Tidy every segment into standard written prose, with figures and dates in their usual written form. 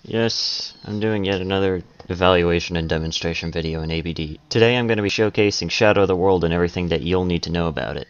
Yes, I'm doing yet another evaluation and demonstration video in ABD. Today I'm going to be showcasing Shadow of the World and everything that you'll need to know about it.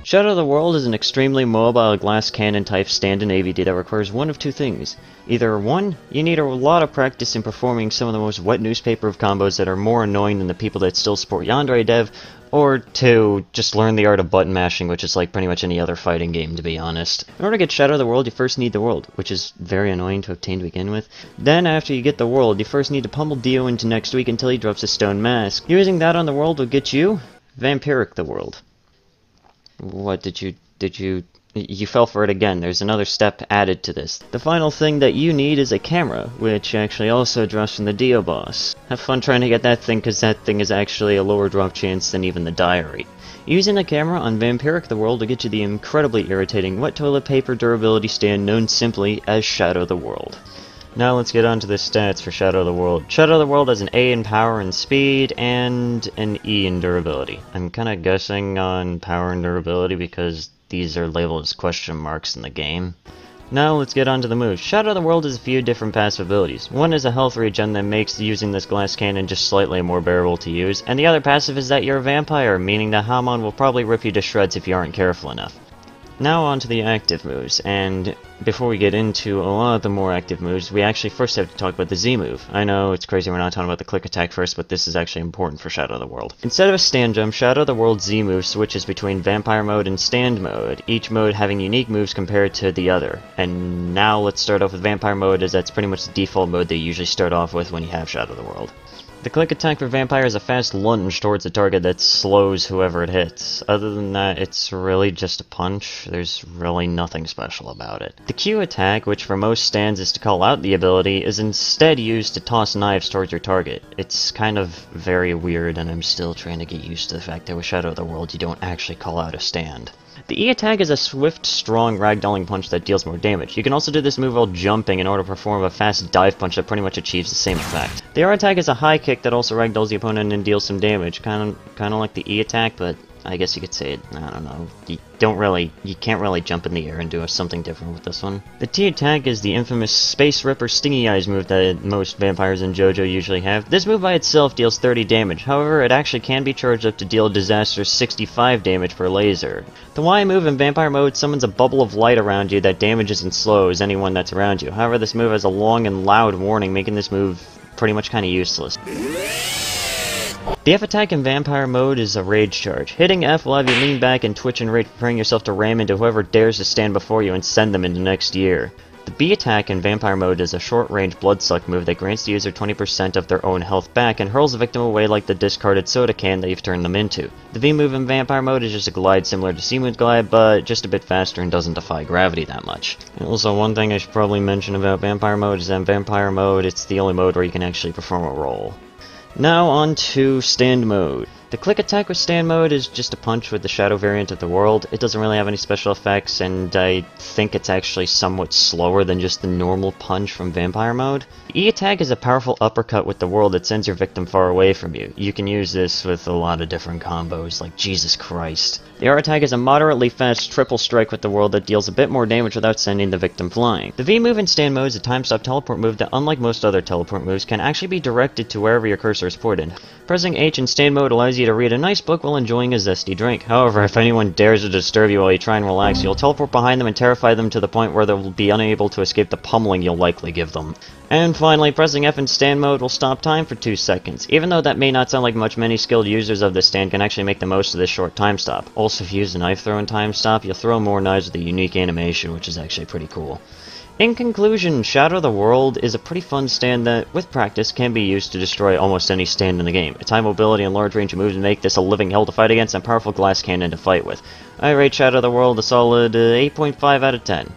Shadow of the World is an extremely mobile glass cannon type stand in ABD that requires one of two things. Either one, you need a lot of practice in performing some of the most wet newspaper of combos that are more annoying than the people that still support Yandere dev, or two, just learn the art of button mashing, which is like pretty much any other fighting game, to be honest. In order to get Shadow of the World, you first need the world, which is very annoying to obtain to begin with. Then, after you get the world, you first need to pummel Dio into next week until he drops a stone mask. Using that on the world will get you Vampiric the World. What did you fell for it again. There's another step added to this. The final thing that you need is a camera, which actually also drops from the Dio boss. Have fun trying to get that thing, because that thing is actually a lower drop chance than even the diary. Using the camera on Vampiric the World will get you the incredibly irritating wet toilet paper durability stand known simply as Shadow of the World. Now let's get on to the stats for Shadow of the World. Shadow of the World has an A in power and speed, and an E in durability. I'm kinda guessing on power and durability because these are labeled as question marks in the game. Now let's get on to the moves. Shadow of the World has a few different passive abilities. One is a health regen that makes using this glass cannon just slightly more bearable to use, and the other passive is that you're a vampire, meaning that Hamon will probably rip you to shreds if you aren't careful enough. Now on to the active moves, and before we get into a lot of the more active moves, we actually first have to talk about the Z move. I know it's crazy we're not talking about the click attack first, but this is actually important for Shadow of the World. Instead of a stand jump, Shadow of the World Z move switches between Vampire mode and Stand mode, each mode having unique moves compared to the other. And now let's start off with Vampire mode, as that's pretty much the default mode they usually start off with when you have Shadow of the World. The click attack for Vampire is a fast lunge towards the target that slows whoever it hits. Other than that, it's really just a punch. There's really nothing special about it. The Q attack, which for most stands is to call out the ability, is instead used to toss knives towards your target. It's kind of very weird, and I'm still trying to get used to the fact that with Shadow of the World you don't actually call out a stand. The E attack is a swift, strong ragdolling punch that deals more damage. You can also do this move while jumping in order to perform a fast dive punch that pretty much achieves the same effect. The R attack is a high kick that also ragdolls the opponent and deals some damage, kind of like the E attack, but I guess you could say it, I don't know, you can't really jump in the air and do something different with this one. The T attack is the infamous Space Ripper Stingy Eyes move that most vampires in JoJo usually have. This move by itself deals 30 damage, however it actually can be charged up to deal a disastrous 65 damage per laser. The Y move in Vampire mode summons a bubble of light around you that damages and slows anyone that's around you. However, this move has a long and loud warning, making this move pretty much kinda useless. The F attack in Vampire mode is a rage charge. Hitting F will have you lean back and twitch in rage, preparing yourself to ram into whoever dares to stand before you and send them into next year. The B attack in Vampire mode is a short-range bloodsuck move that grants the user 20% of their own health back and hurls the victim away like the discarded soda can that you've turned them into. The V move in Vampire mode is just a glide similar to C-Moon's glide, but just a bit faster and doesn't defy gravity that much. And also, one thing I should probably mention about Vampire mode is that in Vampire mode, it's the only mode where you can actually perform a roll. Now on to Stand mode. The click attack with Stand mode is just a punch with the Shadow variant of the world. It doesn't really have any special effects, and I think it's actually somewhat slower than just the normal punch from Vampire mode. The E attack is a powerful uppercut with the world that sends your victim far away from you. You can use this with a lot of different combos, like Jesus Christ. The R attack is a moderately fast triple strike with the world that deals a bit more damage without sending the victim flying. The V move in Stand mode is a time stop teleport move that, unlike most other teleport moves, can actually be directed to wherever your cursor is pointed. Pressing H in Stand mode allows you to read a nice book while enjoying a zesty drink. However, if anyone dares to disturb you while you try and relax, you'll teleport behind them and terrify them to the point where they'll be unable to escape the pummeling you'll likely give them. And finally, pressing F in Stand mode will stop time for 2 seconds. Even though that may not sound like much, many skilled users of this stand can actually make the most of this short time stop. Also, if you use a knife throw in time stop, you'll throw more knives with a unique animation, which is actually pretty cool. In conclusion, Shadow of the World is a pretty fun stand that, with practice, can be used to destroy almost any stand in the game. Its high mobility and large range of moves make this a living hell to fight against and a powerful glass cannon to fight with. I rate Shadow of the World a solid 8.5 out of 10.